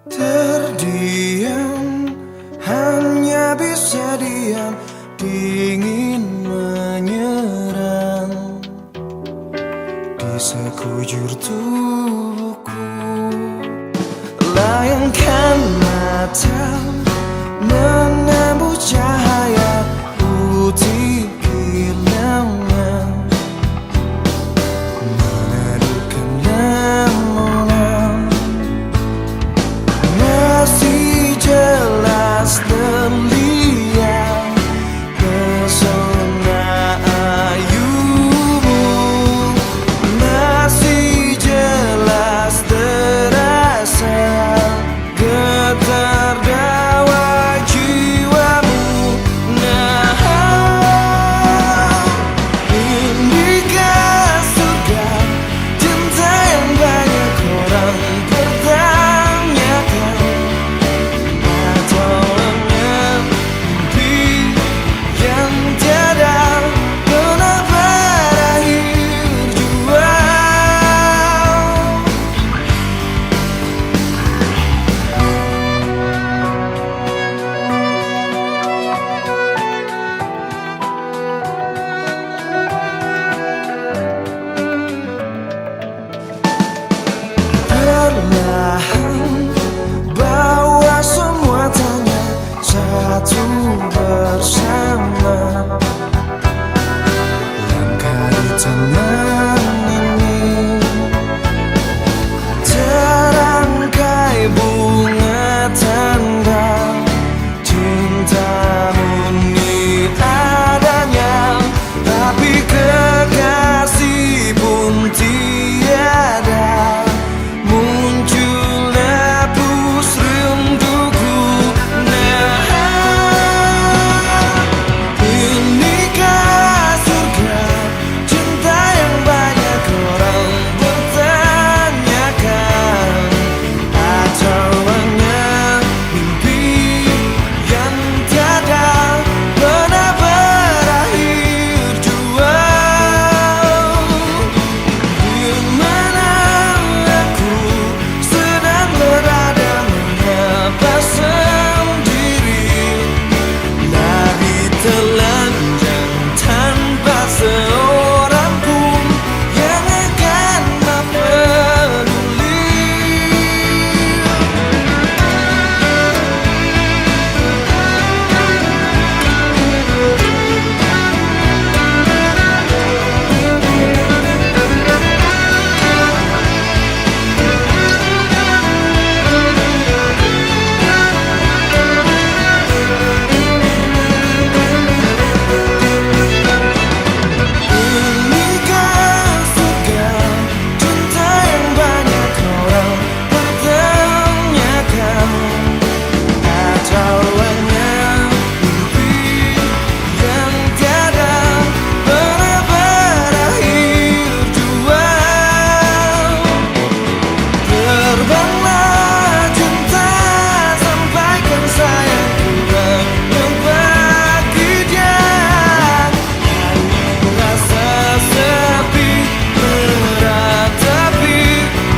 Terdiam, hanya bisa diam, dingin menyerang di sekujur tubuhku. Layangkan mata, menembus cahaya putih kilamnya, meneduhkan lamunan. Masih jelas terlihat pesona ayumu, masih jelas terasa getar dawa jiwamu. Nah, inikah surga cinta yang banyak orang pertanyakan, atau hanya mimpi yang tiada pernah berakhir jua? Perlahan bawa semua tanya satu bersama, langkah di taman ini, terangkai bunga tanda cinta murni adanya, tapi kekasih pun tiada muncul hapus rinduku. Nah, inikah surga cinta yang banyak orang pertanyakan, atau hanya mimpi yang tiada pernah berakhir jua? Di mana aku sedang berada mengapa sendiri, lari telanjang tanpa seorang pun yang akan peduli. Inikah surga cinta yang banyak orang pertanyakan, atau hanya mimpi yang tiada pernah berakhir jua? Terbanglah cinta, sampaikan sayangku hanya bagi dia. Rasa sepi meratapi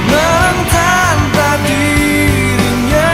malam tanpa dirinya.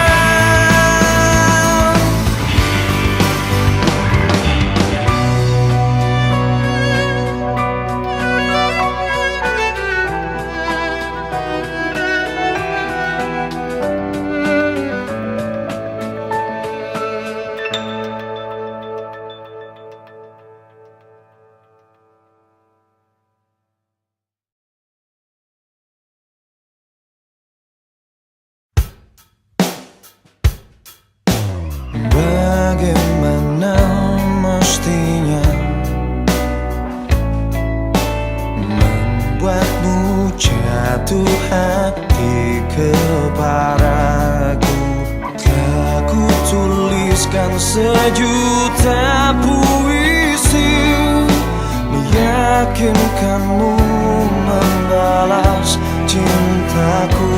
Bagaimana mestinya membuatmu jatuh hati kepadaku? Telah ku tuliskan sejuta puisi, meyakinkanmu membalas cintaku.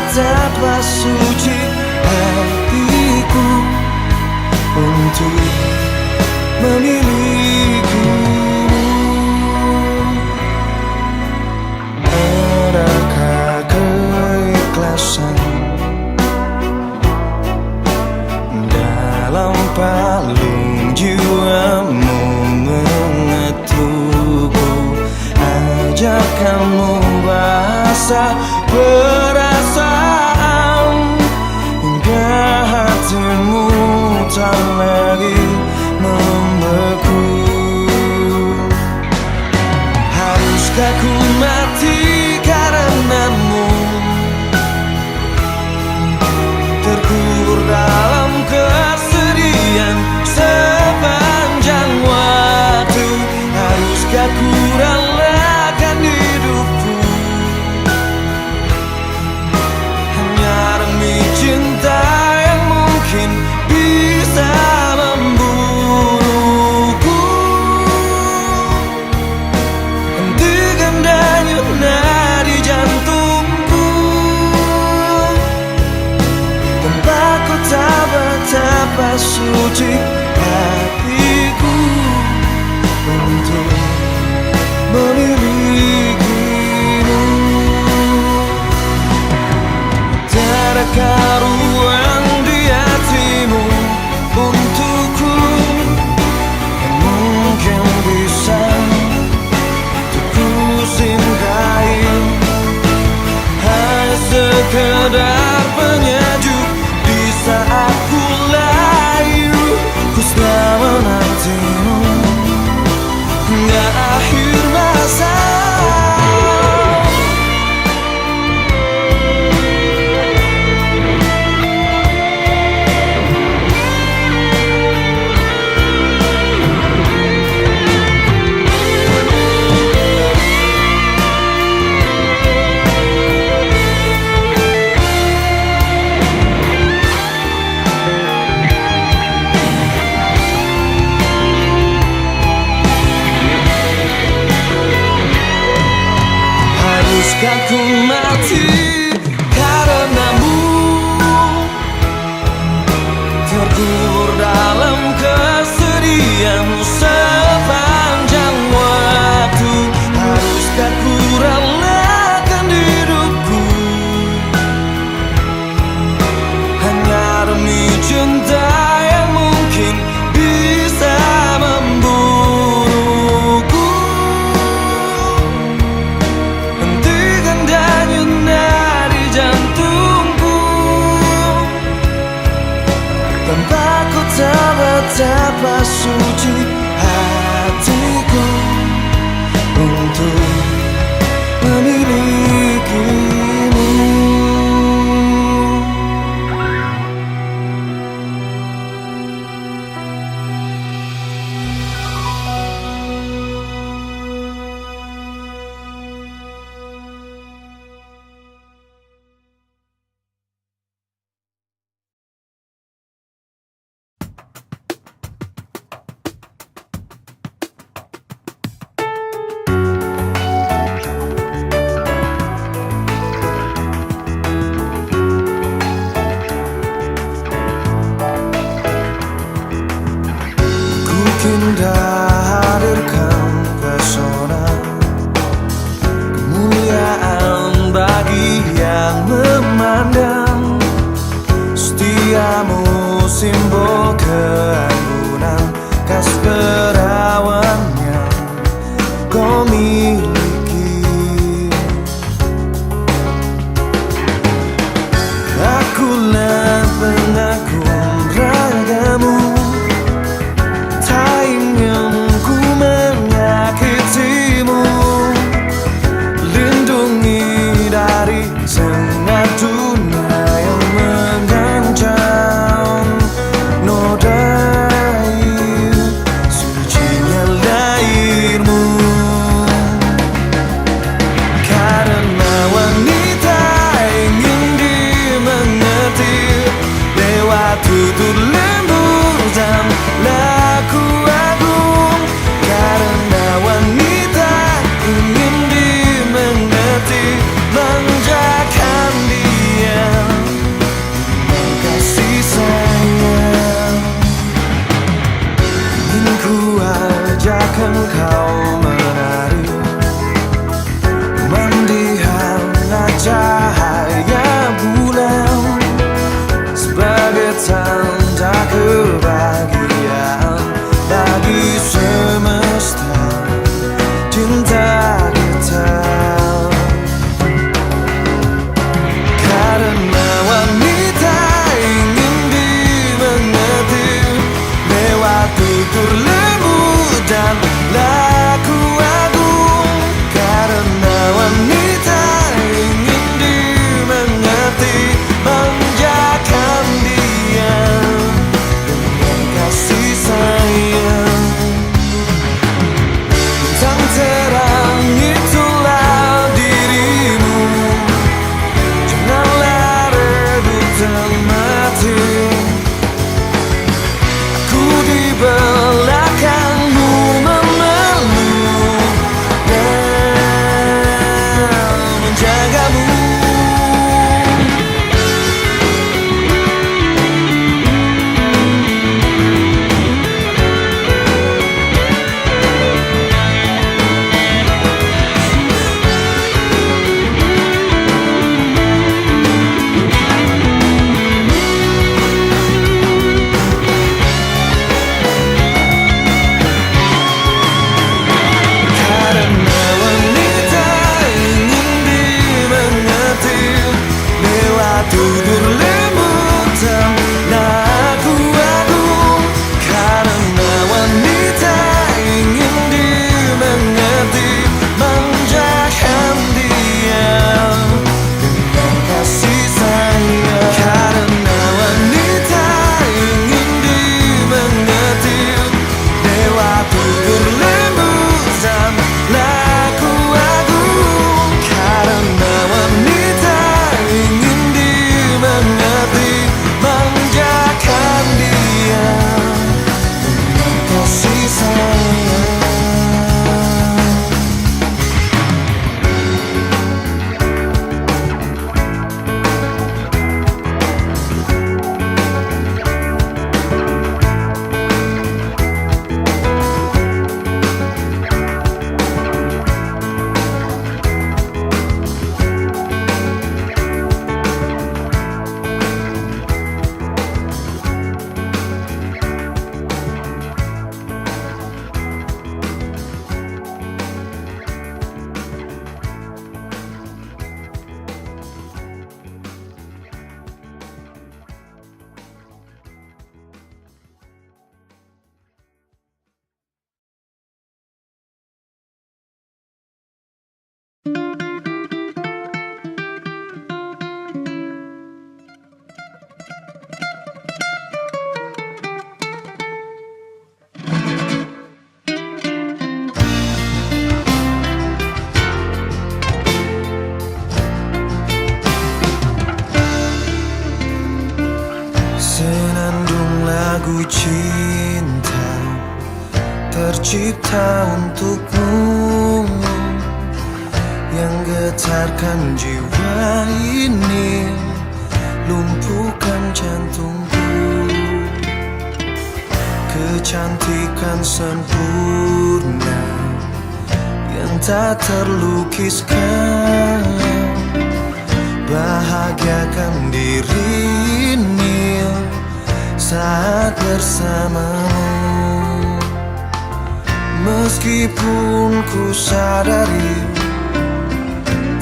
betapa suci hatiku untuk memilikimu. Adakah keikhlasan dalam palung jiwamu mengetukku? Ajak kamu basah perasaan hingga hatimu tak lagi membeku. Haruskah ku mati karenamu, terkubur dalam kesedihan sepanjang waktu? Haruskah ku relakan hidupku hanya demi cinta yang mungkin bisa membunuhku? Hentikan denyut nadi jantungku tanpa ku tahu betapa suci hatiku untuk memilikimu. Tiadakah ruang di hatimu untukku yang mungkin bisa untuk ku singgahi? Hanya sekedar penyejuk di saat ku layu, ku selalu menantimu hingga akhir masa. Haruskah ku mati karenamu, terkubur dalam kesedihan sepanjang waktu? Haruskah ku relakan hidupku hanya demi cinta yang mungkin bisa membunuhku? Hentikan denyut nadi jantungku tanpa ku tahu betapa suci hatiku untuk memilikimu. Indah hadirkan pesona kemuliaan bagi yang memandang. Setiamu simbol keanggunan, khas perawan yang kau miliki. Akulah pengagum ragamu, tak ingin Ku ajak engkau menari, mendihamlah cahaya bulan sebagai tanda kebahagiaan bagi semesta cinta kita. Karena wanita ingin dimengerti lewat tutur lembut dan laku agung. Karena wanita ingin dimengerti, manjakan dia dengan kasih sayang. Bintang terang itulah dirimu, janganlah redup dan mati. Aku di belakangmu memeluk dan menjagamu. Karena wanita ingin dimengerti lewat tutur lembut dan laku agung. Karena wanita ingin dimengerti, manjakan dia dengan kasih sayang. Karena wanita ingin dimengerti lewat tutur lembut dan laku agung. Karena wanita ingin dimengerti, manjakan dia dengan kasih sayang. Senandung lagu cinta tercipta untukmu, yang getarkan jiwa ini, lumpuhkan jantungku. Kecantikan sempurna yang tak terlukiskan, bahagiakan diri ini saat bersamamu. Meskipun ku sadari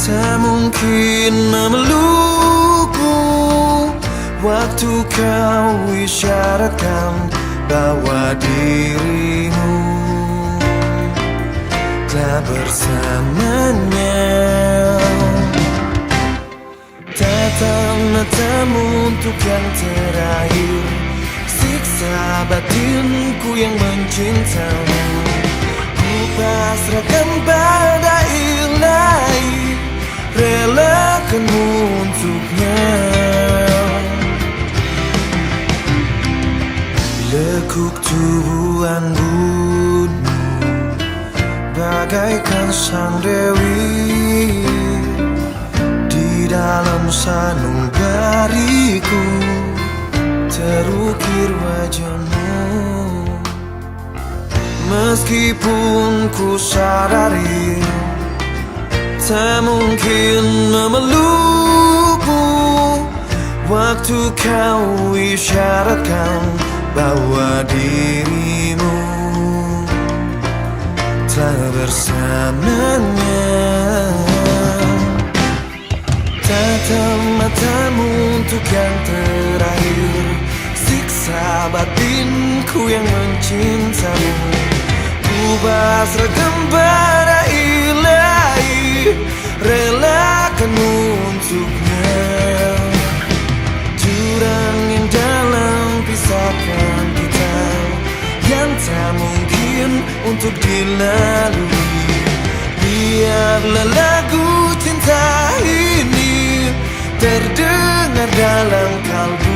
tak mungkin memelukku, waktu kau isyaratkan bahwa dirimu telah bersamanya. Tatap matamu untuk yang terakhir, siksa batinku yang mencintamu. Ku pasrahkan pada ilahi, relakanmu untuknya. Lekuk tubuhan bunyi bagaikan sang dewi di dalam sanubariku, terukir wajahmu. Meskipun ku sadari tak mungkin memelukmu, waktu kau isyaratkan bahwa dirimu telah bersamanya. Tatap matamu untuk yang terakhir, siksa batinku yang mencintamu. Ku pasrahkan pada ilahi, relakan untuknya. Jurang yang dalam pisahkan kita, yang tak mungkin untuk dilalui. Biarlah lagu cinta ini terdengar dalam kalbu.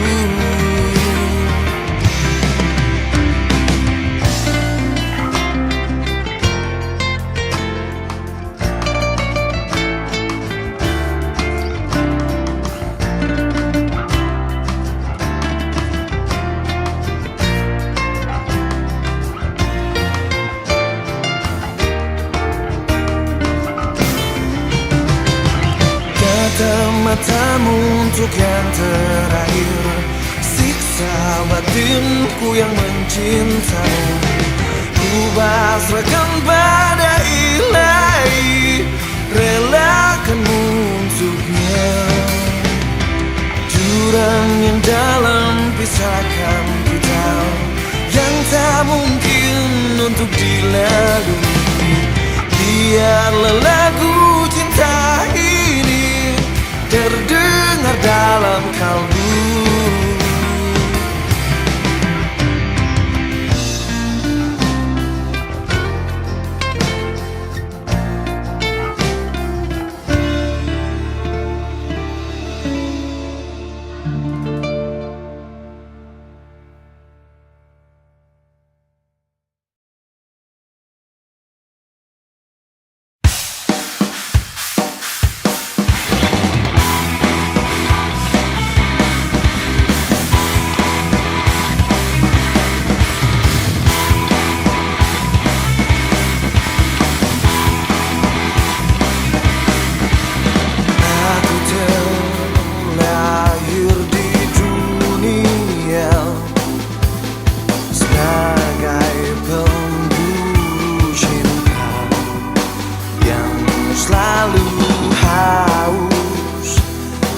Matamu untuk yang terakhir, siksa batinku yang mencintamu. Ku pasrahkan pada ilahi, relakan untuknya. Jurang yang dalam pisahkan kita, yang tak mungkin untuk dilalui. Biarlah lagu cinta ini terdengar dalam kalbu.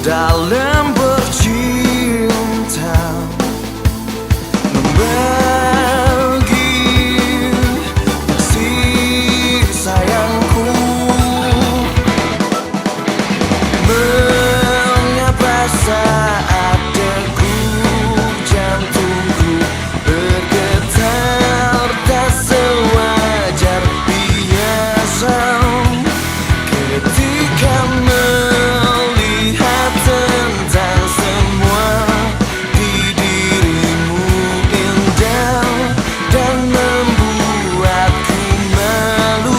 Dalam bercinta, membagi kasih sayangku, mengapa saat degup jantungku bergetar tak sewajar biasa ketika tentang semua di dirimu indah dan membuatku malu.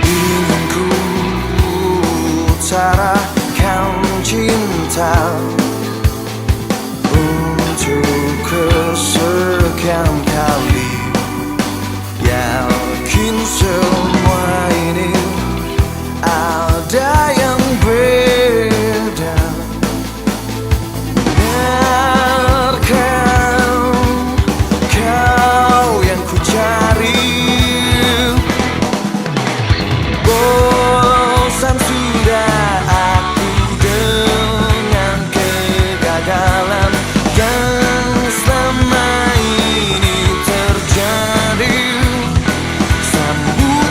Ingin ku utarakan cinta untuk kesekian kali. Yakin semua ini ada yang beda. Benarkan kau yang ku cari? Bosan sudah aku dengan kegagalan yang selama ini terjadi. Sambut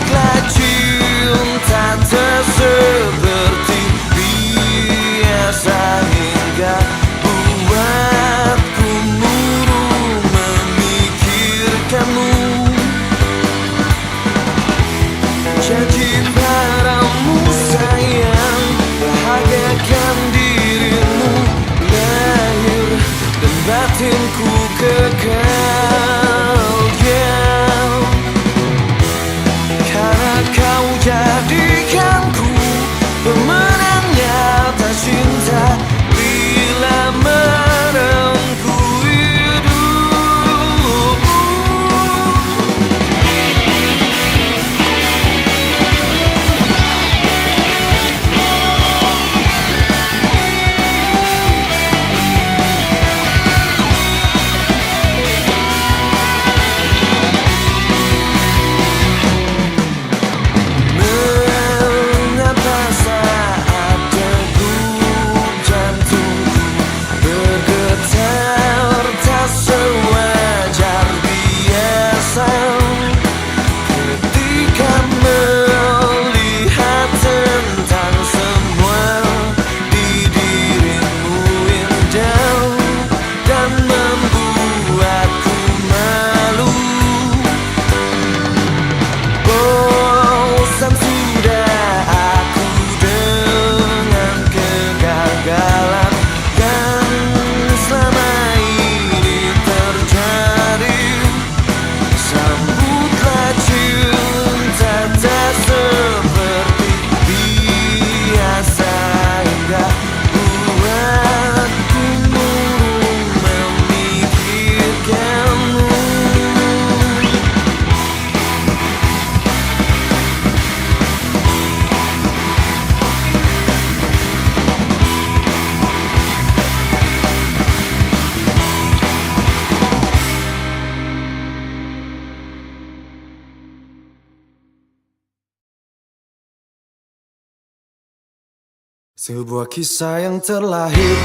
Sebuah kisah yang terlahir,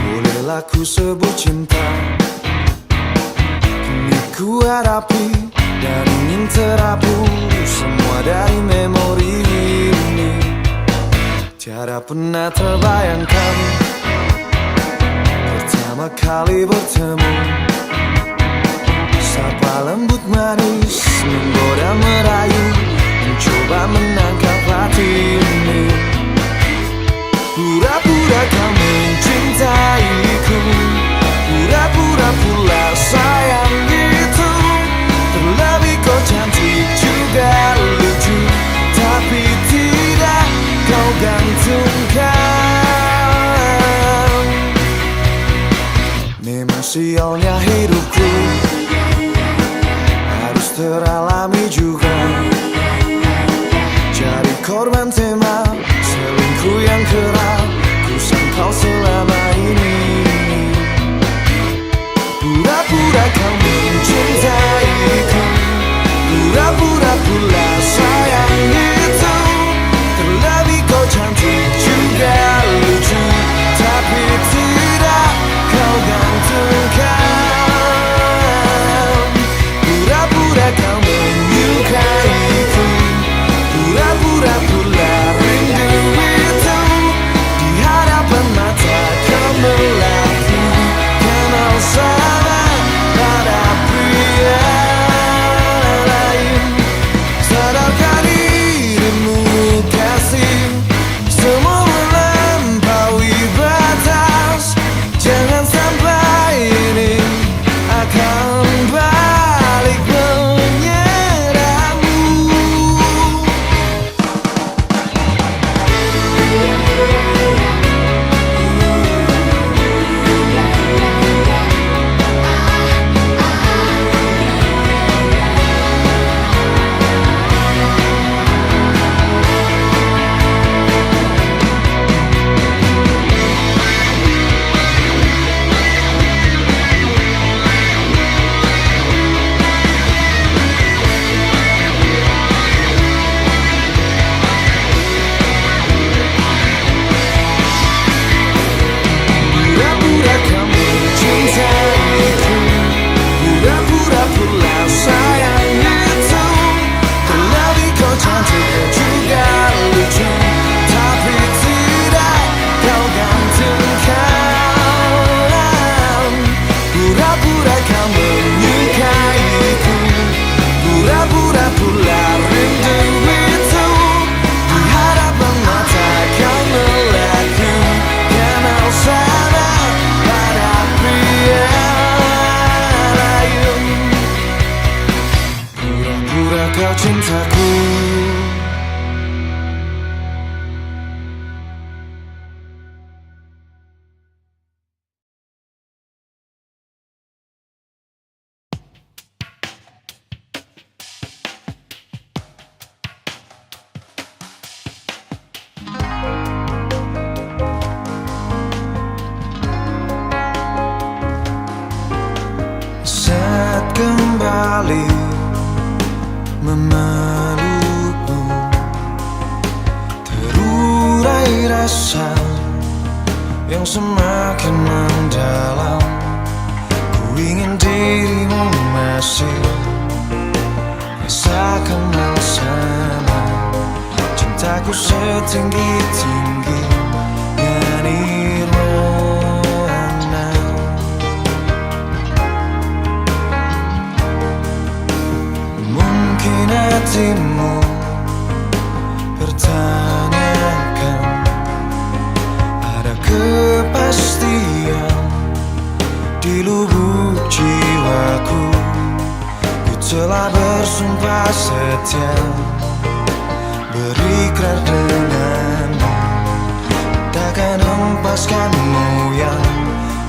bolehlah ku sebut cinta. Kini ku hadapi dan ingin terhapus semua dari memori ini. Tiada pernah terbayangkan pertama kali bertemu. Sapa lembut manis, menggoda merayu, mencoba menangkap hati ini. Pura-pura kau mencintaiku, pura-pura pula sayang itu. Terlebih kau cantik juga lucu, tapi tidak kau gantungkan. Memang sialnya hidupku harus teralami juga, jadi korban tema selingkuh yang kerap ku sangkal selama ini. Pura-pura kau mencintaiku, pura-pura pula sayang itu. Terlebih kau cantik juga lucu, tapi tidak kau gantungkan. Pura-pura kau menyukaiku, pura-pura pula rindu itu. Di hadapan mata kau melaku, kenal sama pada pria lain. Sadarkah dirimu kasih, semua melampaui batas. Jangan sampai ini akan balik menyerangmu. Pura-pura kau mencintaiku, pura-pura pula sayang itu. Terlebih kau cantik juga lucu, tapi tidak kau gantungkan. Pura-pura kau menyukaiku, pura-pura pula rindu itu. Di hadapan mata kau melaku, kenal sama pada pria lain. Pura-pura kau cintaku. Saat kembali memelukmu, terurai rasa yang semakin mendalam. Ku ingin dirimu masih rasakan hal sama. Cintaku setinggi-tingginya nirwana. Mungkin hatimu pertanyakan, ada kepastian di lubuk jiwaku. Ku telah bersumpah setia, berikrar denganmu, takkan hempaskanmu yang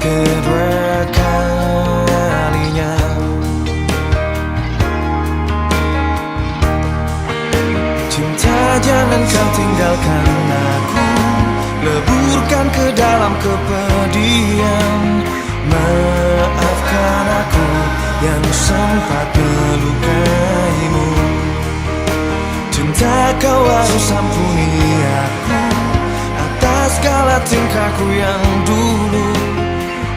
kedua kalinya. Cinta, jangan kau tinggalkan aku, leburkan ke dalam kepedihan. Maafkan aku yang sempat melukaimu. Cinta, kau harus ampuni aku. segala tingkahku yang dulu,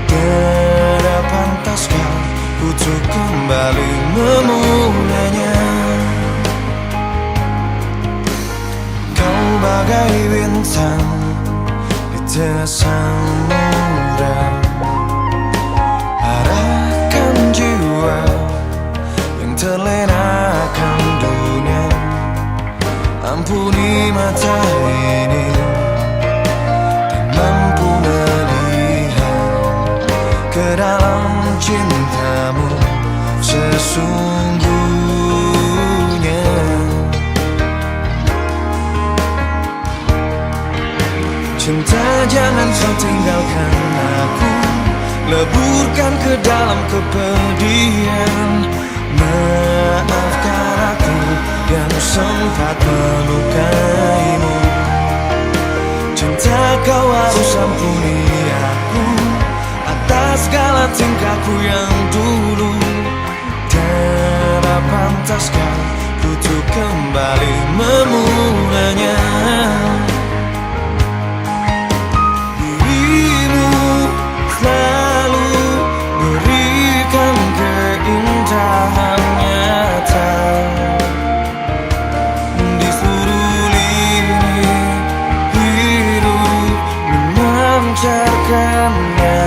tidak pantaskah untuk kembali memulainya. Kau bagai bintang di tengah samudra, arahkan jiwa yang terlenakan dunia. Ampuni mata ini tak mampu melihat ke dalam cintamu sesungguhnya. Cinta, jangan kau tinggalkan aku, leburkan ke dalam kepedihan. Maafkan aku yang sempat melukaimu. Cinta, kau harus ampuni aku atas segala tingkahku yang dulu, tidak pantaskah untuk kembali memulainya. Dirimu selalu berikan keindahan nyata di seluruh lini hidup, memancarkannya.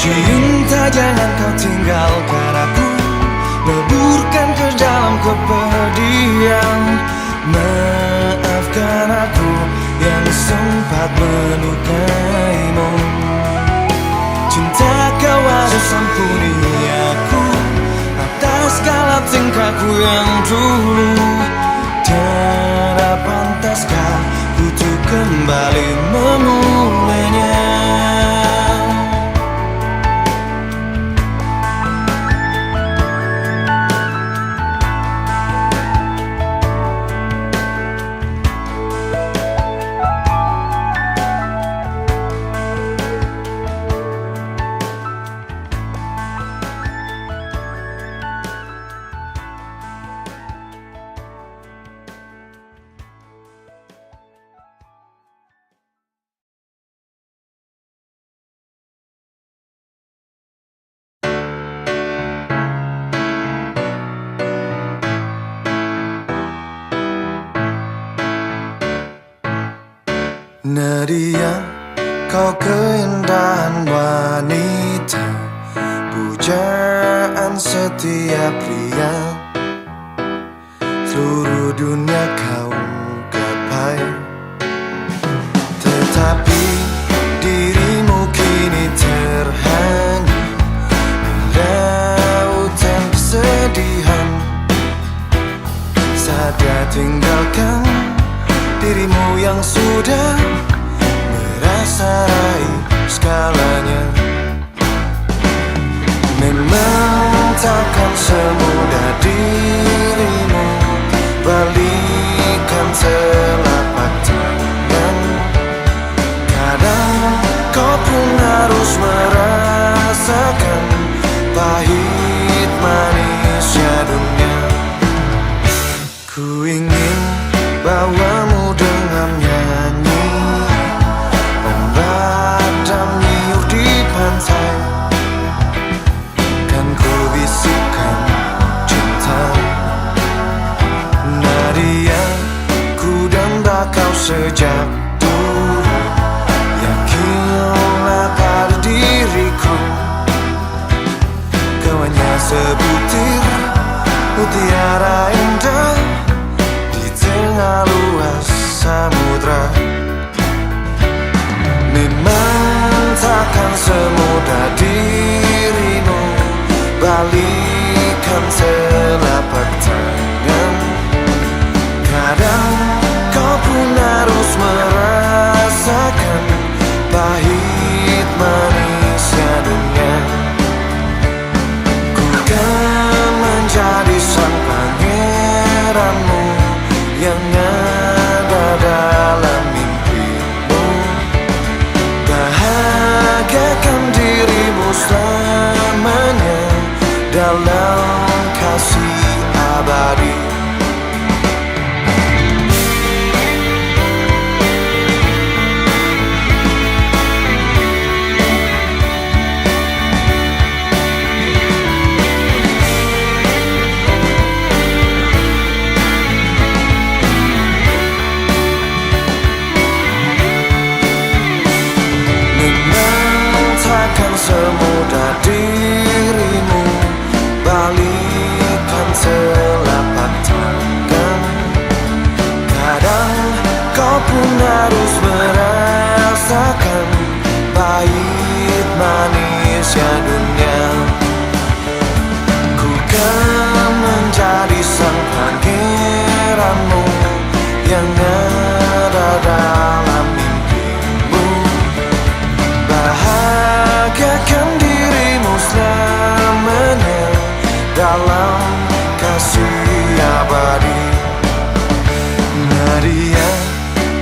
Cinta, jangan kau tinggalkan aku, leburkan ke dalam kepedihan. Maafkan aku yang sempat melukaimu. Cinta, kau harus ampuni aku atas segala tingkahku yang dulu, tidak pantaskah untuk kembali memulainya. Nadia, kau keindahan wanita, pujaan setiap pria. Seluruh dunia kau gapai, tetapi dirimu kini terhanyut lautan kesedihan. Saatnya tinggalkan dirimu yang sudah merasa raih segalanya. Memang takkan semudah dirimu balikan telapak tangan. Kadang kau pun harus merasakan pahit manisnya dunia. Ku ingin bawamu dengan nyanyi, ombak dan niur di pantai, kan ku bisikkan cinta. Nadia, ku damba kau sejak dulu, yakinlah pada diriku, kau selamanya dalam kasih abadi. Semudah dirimu balikan telapak tangan. Kadang kau pun harus merasakan pahit manisnya dunia. Ku kan menjadi sang pangeranmu yang ada dalam mimpimu. Bahagiakan dirimu selamanya dalam kasih abadi. Nadia,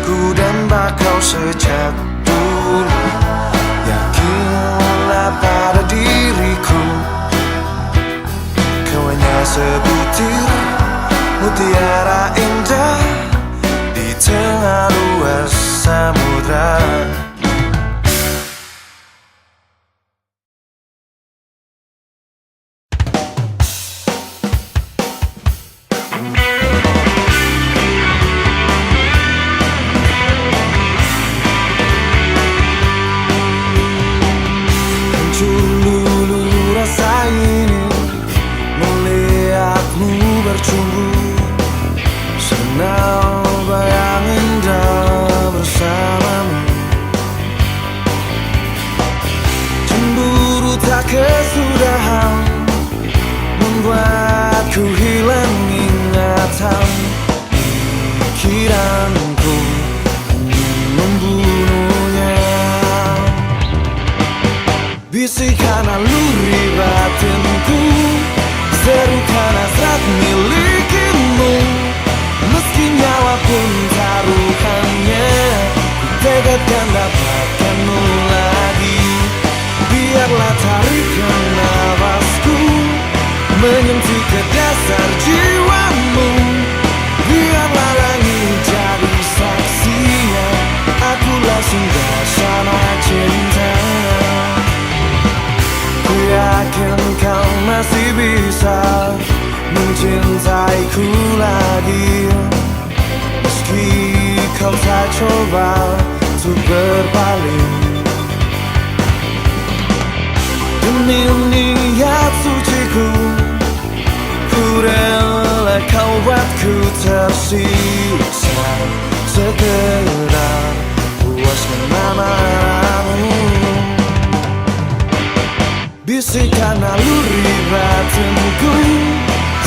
ku dan bakau sejak dulu, yakinlah pada diriku. Kau hanya sebutir mutiara indah di tengah luas samudra. Senang bayang indah bersamamu. Cemburu tak kesudahan membuatku hilang ingatan. Pikiranku membunuhnya. Bisikan naluri batinku, serukan hasrat milikimu. Meski nyawa pun taruhannya, ku tegadkan dapatkanmu lagi. Biarlah tarikan nafasku menyentuh ke dasar jiwamu. Biarlah langit jadi saksinya, akulah singgasana cinta. Ku yakin kau masih bisa mencintaiku lagi, meski kau tak coba untuk berpaling. Demi niat suciku, ku rela kau buatku tersiksa. Sekedar puaskan amarahmu. Bisikan naluri batinku,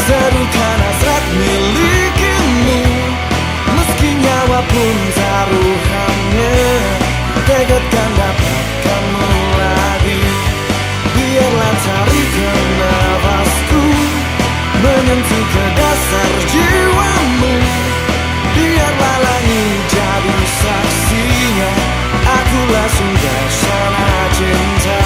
serukan hasrat milikimu. Meski nyawa pun taruhannya, tegadkan dapatkanmu lagi. Biarlah tarikan nafasku menyentuh ke dasar jiwamu. Biarlah langit jadi saksinya, akulah singgasana cinta.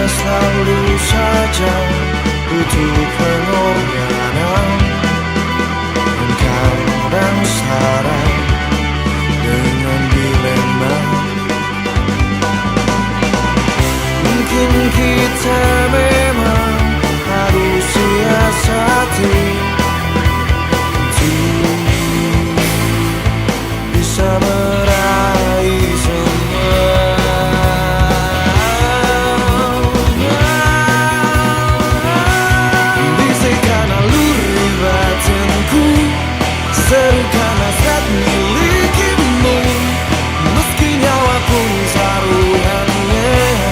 Selalu saja butuh pengorbanan, kadang saran dengan dilema. Mungkin kita memang harus siasati untuk bisa meraih semua. Serukan hasrat milikimu, meski nyawa pun taruhannya.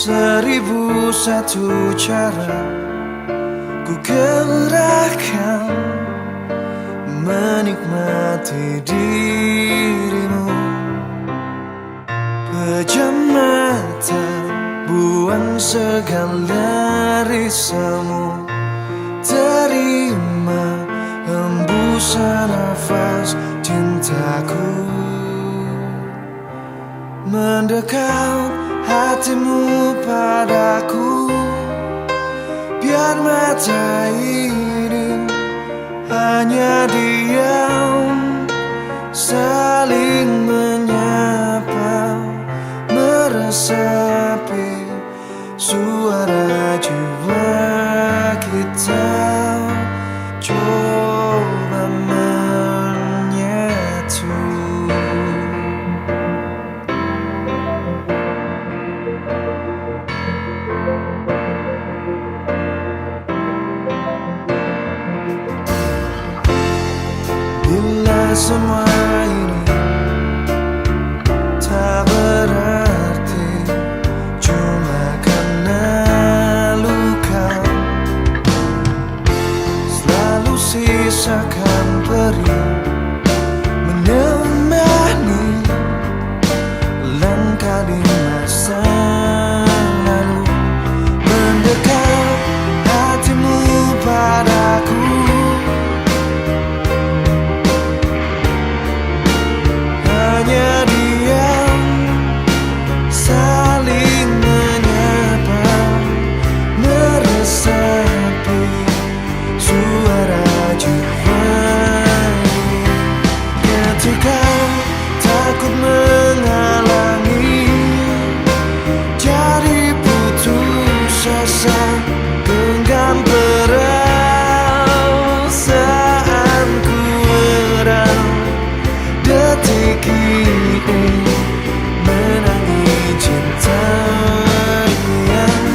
1001 cara ku kerahkan menikmati dirimu. Pejam mata, buang segala risamu, terima hembusan nafas cintaku. Mendekat hatimu padaku, biar mata ini hanya diam, saling menyapa, meresapi suara jiwa kita. Coba menyatu. Bila semua ini tak berarti, cuma karena luka, selalu sisakan perih menemani langkah di masa lalu. Mendekat hatimu padaku, hanya diam, saling menyapa, meresapi suara jiwa. Ketika takut menghalangi, jadi putus asa, genggam perasaanku erat. Detik ini menangi cinta yang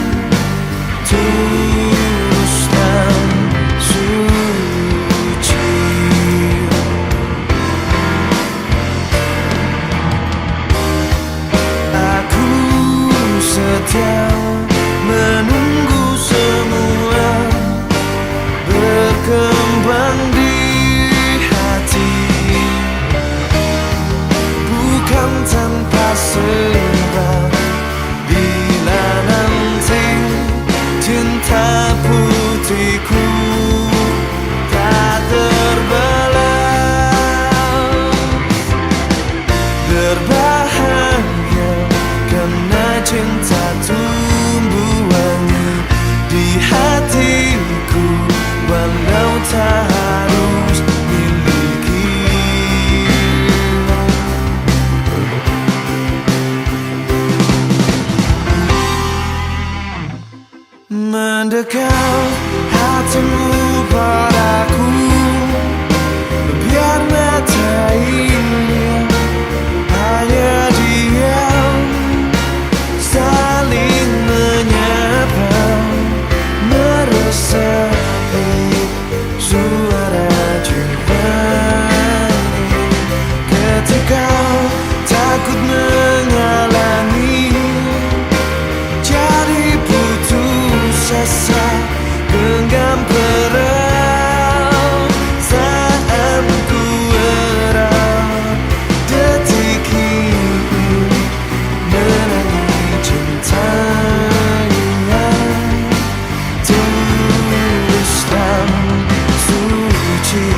tulus dan suci. Aku setia menunggu semua berkembang di hati, bukan tanpa sebab. Bila nanti cinta putihku tak terbalas, berbahagia karena cinta tumbuh wangi di hatiku, walau tak harus miliki. Mendekat hatimu padaku, biar mata ini hanya diam, saling menyapa, meresapi suara jiwa. Ketika takut menghalangi, jadi putus asa, genggam perasaanku erat. Detik ini menangi cinta yang tulus dan suci.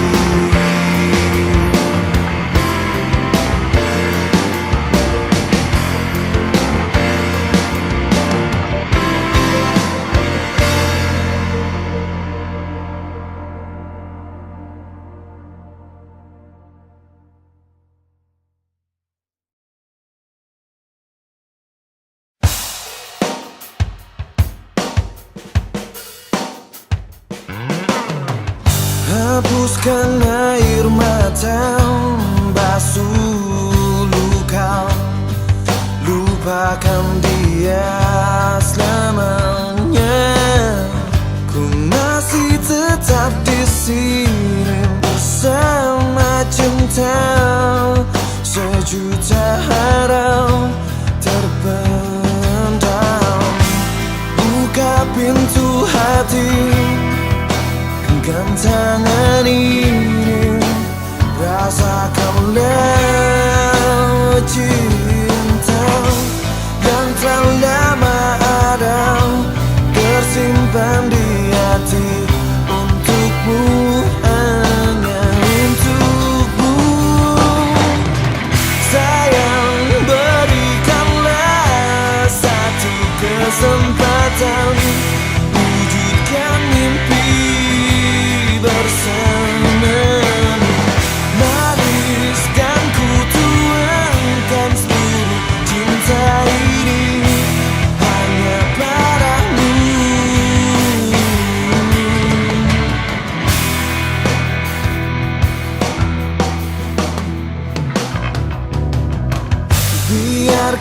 Hapuskan air mata, basuh luka, lupakan dia selamanya. Ku masih tetap di sini bersama cinta, sejuta harap terpendam.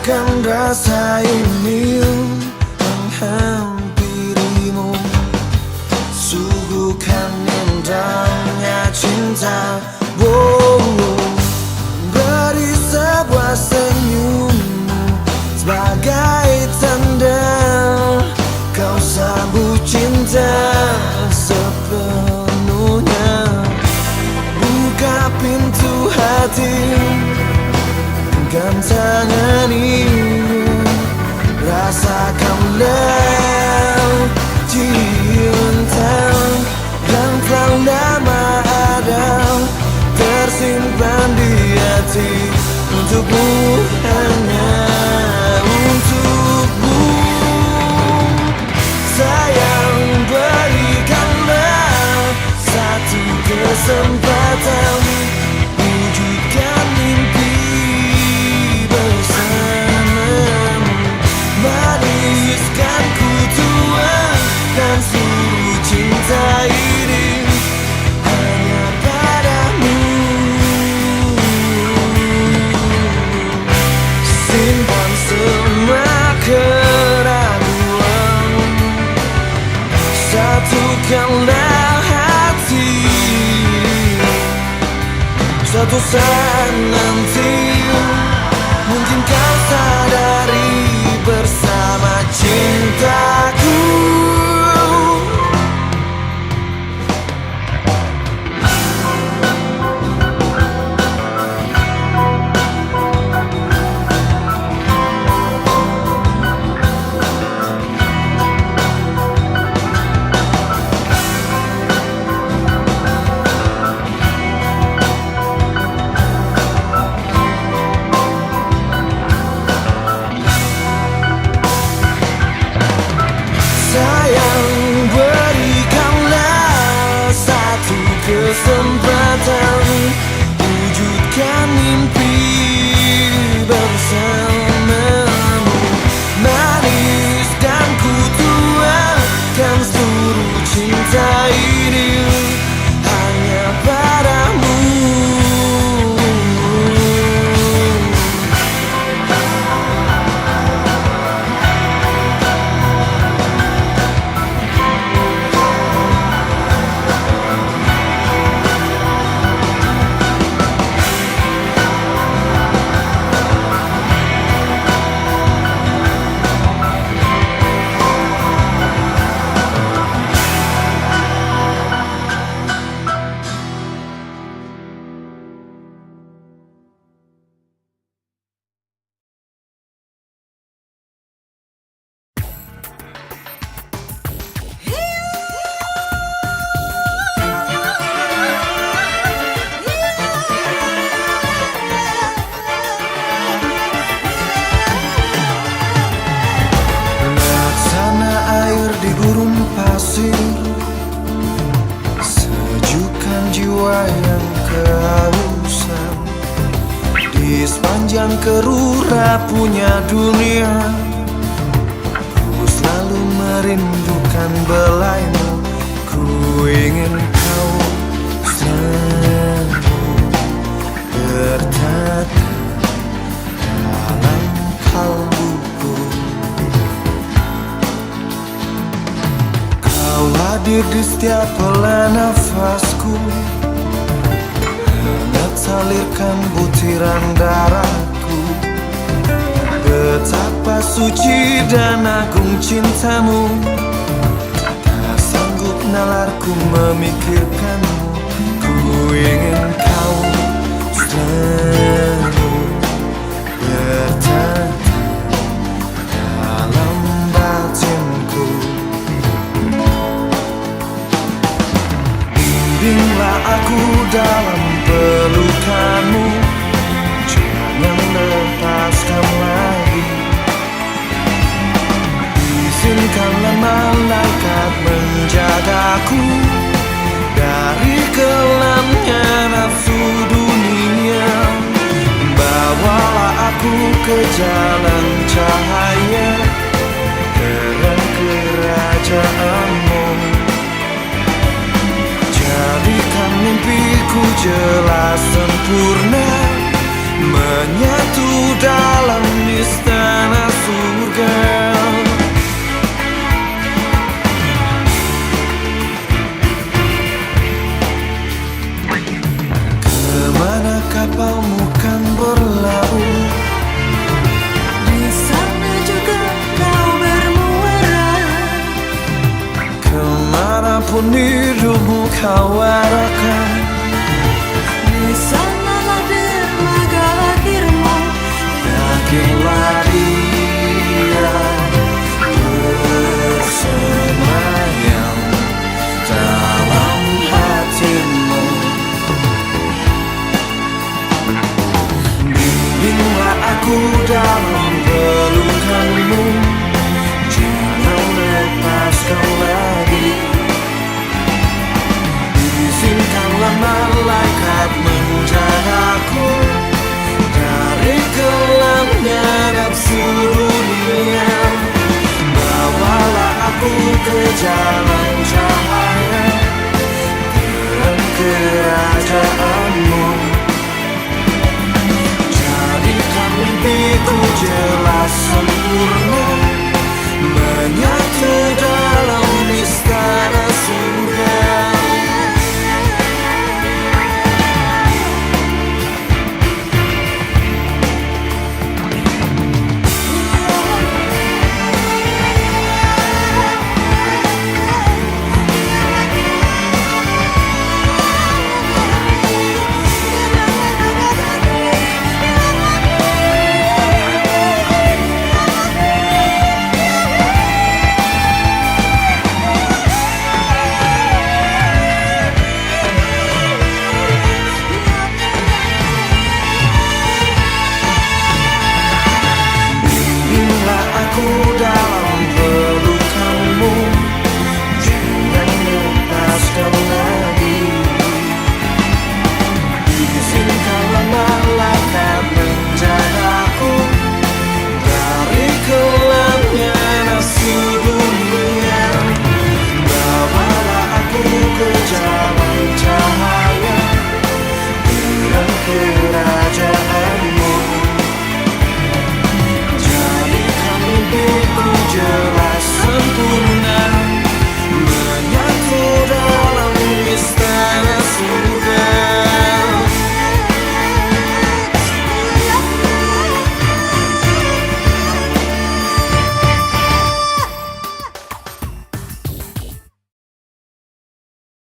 Bukan rasa ingin menghampirimu, suguhkan indahnya cinta. Beri sebuah senyummu sebagai tanda kau sambut cinta sepenuhnya. Buka pintu hati, tangani, rasakanlah cinta yang telah lama ada tersimpan di hati untukmu, hanya untukmu. Sayang, berikanlah satu kesempatan wujudkan mimpi bersamamu. Maniskan ku tuangkan seluruh cinta ini hanya padamu. Simpan semua keraguan, satukanlah hati. Suatu saat nanti mungkin kau sadari bersama cintaku. Sayang, berikanlah satu kesempatan wujudkan mimpi bersamamu. Maniskan ku tuangkan seluruh cinta ini hanya padamu. Sejukkan jiwa yang kehausan di sepanjang keruh rapuhnya dunia. Ku selalu merindukan belaimu, ku ingin kau selalu bertahan dalam kalbuku. Kau hadir di setiap helai nafasku, hangat salirkan butiran darahku. Betapa suci dan agung cintamu, tak sanggup nalarku memikirkanmu. Ku ingin kau selalu bertahan dalam batinku. Bimbinglah aku dalam pelukanmu, jangan lepaskan lagi. Izinkanlah malaikat menjagaku dari kelamnya nafsu dunia. Bawalah aku ke jalan cahaya, terang kerajaanmu. Jadikan mimpiku jelas sempurna, menyatu dalam misteri. kau arahkan. Di sanalah dermaga akhirmu, Yakinlah dia bersemayam dalam hatimu. Bimbinglah aku dalam pelukanmu, jangan lepaskan lagi. Izinkanlah malaikat menjagaku dari gelapnya nafsu dunia. Bawalah aku ke jalan